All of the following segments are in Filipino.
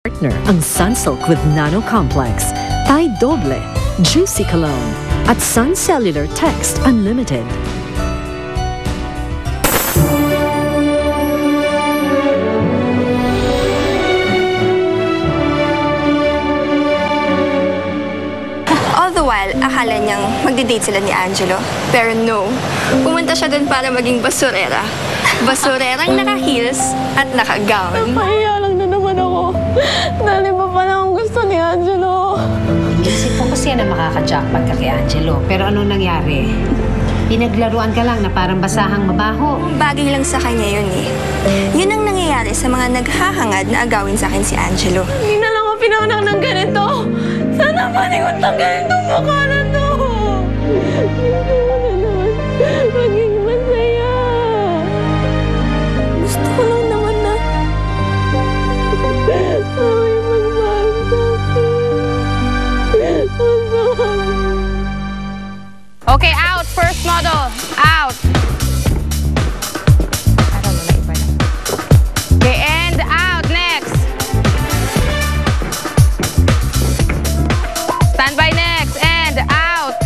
partner ang Sunsilk with Nano Complex, Tide Doble, Juicy Cologne, at Sun Cellular Text Unlimited. All the while, akala niyang magdi-date sila ni Angelo. Pero no, pumunta siya doon para maging basurera. Basurerang naka-heels at naka-gown. Napahiya lang na naman ako. Dahil iba pa lang ang gusto ni Angelo. Inisip ko kasi na makaka-jackpot ka kay Angelo. Pero anong nangyari? Pinaglaruan ka lang na parang basahang mabaho. Bagay lang sa kanya yun eh. Yun ang nangyayari sa mga naghahangad na agawin sa akin si Angelo. Hindi na lang ako pinanganak ng ganito. Sana maningon ng ganitong mukha na to. Gusto ko na naman maging masaya. Gusto ko lang naman na may magmahal sa akin. Okay, out. First model. Out. Okay, and out. Next. Stand by next. And out.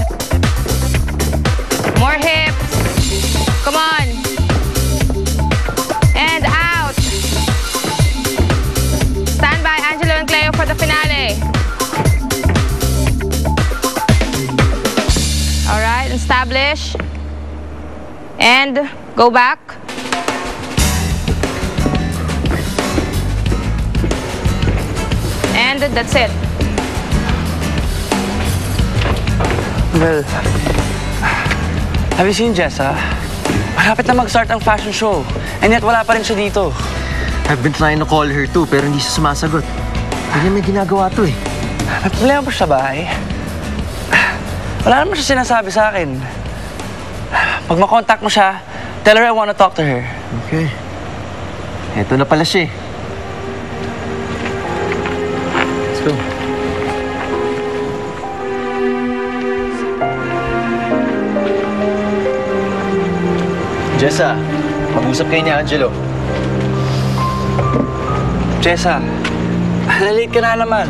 More hips. Come on. And out. Stand by Angelo and Cleo for the finale. Alright, establish. And go back. And that's it. Well, have you seen Jessa? Malapit na mag-start ang fashion show. And yet wala pa rin siya dito. I've been trying to call her too, pero hindi siya sumasagot. Hindi may ginagawa to eh. May problema pa siya ba eh? Wala naman siya sinasabi sa akin. Pag makontakt mo siya, tell her I want to talk to her. Okay. Eto na pala siya eh. Let's go. Jessa, mag-usap kayo ni Angelo. Jessa, late ka na naman.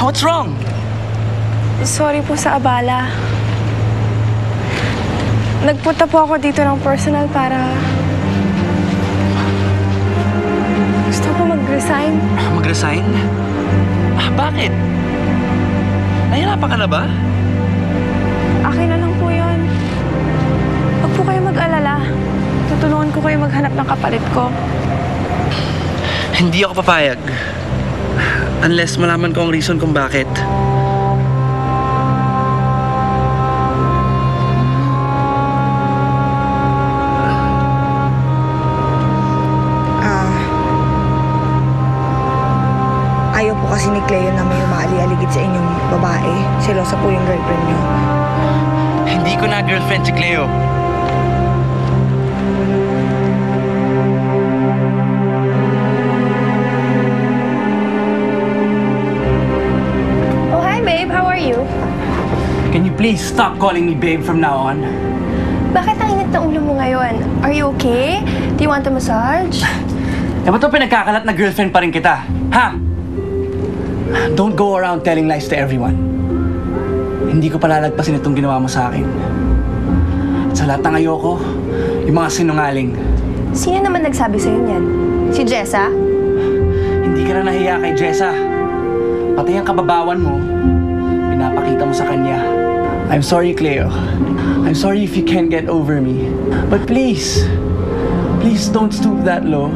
What's wrong? Sorry po sa abala. Nagpunta po ako dito ng personal para... Gusto ko mag-resign. Mag-resign? Bakit? Nahirapan ka na ba? Akin na lang po yun. Huwag po kayo mag-alala. Tutulungan ko kayo maghanap ng kapalit ko. Hindi ako papayag. Unless malaman ko ang reason kung bakit. Ayaw po kasi ni Cleo na may umaali-aligid sa inyong babae. Selosa po yung girlfriend niyo. Hindi ko na girlfriend si Cleo. Oh, hi babe. How are you? Can you please stop calling me babe from now on? Bakit ang init na ulo mo ngayon? Are you okay? Do you want a massage? Eh, ba't pinagkakalat na girlfriend pa rin kita? Ha? Don't go around telling lies to everyone. Hindi ko palalagpasin itong ginawa mo sa akin. At sa lahat ng ayoko, yung mga sinungaling. Sino naman nagsabi sa'yo niyan? Si Jessa? Hindi ka na nahiya kay Jessa. Pati ang kababawan mo, pinapakita mo sa kanya. I'm sorry, Cleo. I'm sorry if you can't get over me. But please, please don't stoop that low.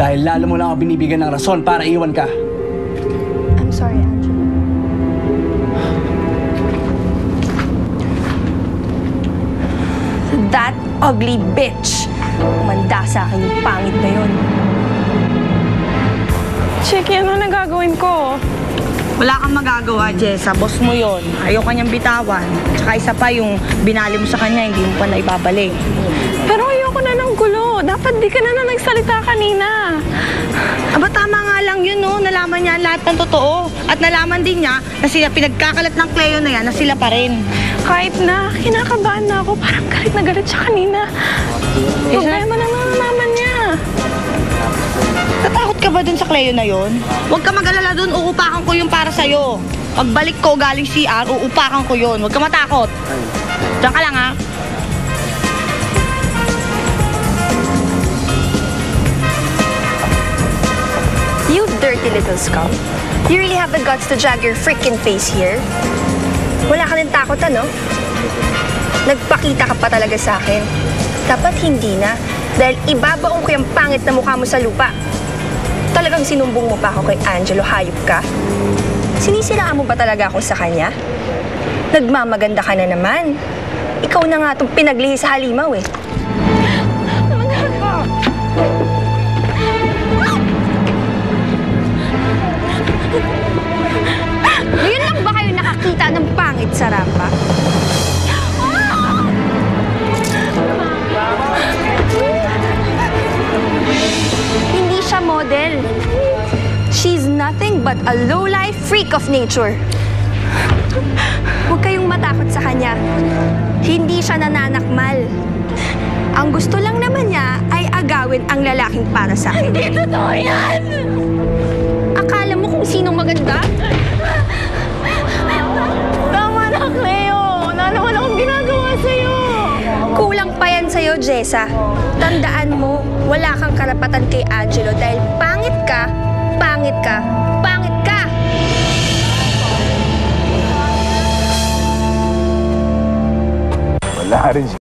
Dahil lalo mo lang ako binibigyan ng rason para iwan ka. I'm sorry, Angelo. That ugly bitch! Umanda sa akin yung pangit na yun. Chiki, ano nagagawin ko? Wala kang magagawa, Jessa. Boss mo yon. Ayaw kanyang bitawan. Tsaka isa pa yung binali mo sa kanya, hindi mo pa na ibabalik. Pero ayoko na ng gulo. Dapat di ka na nagsalita kanina. Aba, tama nga lang yun, no? Nalaman niya lahat ng totoo. At nalaman din niya na sila pinagkakalat ng Cleo na yan, na sila pa rin. Kahit na, kinakabahan na ako. Parang galit na galit siya kanina. Problema na naman niya. Natakot ka ba dun sa Cleo na yon? Huwag ka mag-alala dun, uupakan ko yung para sa'yo. Pagbalik ko galing CR, uupakan ko yun. Huwag ka matakot. Diyan ka lang, ha? You dirty little scum. You really have the guts to drag your freaking face here? Wala ka rin takot, ano? Nagpakita ka pa talaga sa akin. Dapat hindi na. Dahil ibabaong ko yung pangit na mukha mo sa lupa. Talagang sinumbong mo pa ako kay Angelo, hayop ka? Sinisiraan mo ba talaga ako sa kanya? Nagmamaganda ka na naman. Ikaw na nga itong pinaglihi sa halimaw eh. Ngayon lang ba kayo nakakita ng pangit sa rampa? Hindi siya model. She's nothing but a low-life freak of nature. Huwag kayong matakot sa kanya. Hindi siya nananakmal. Ang gusto lang naman niya ay agawin ang lalaking para sa akin. Hindi totoo yan! Akala mo kung sinong maganda? Tama na, Cleo! Wala naman akong ginagawa sa'yo! Kulang pa yan sa'yo, Jessa. Tandaan mo, wala kang karapatan kay Angelo dahil pangit ka, pangit ka, pangit ka! Wala rin siya.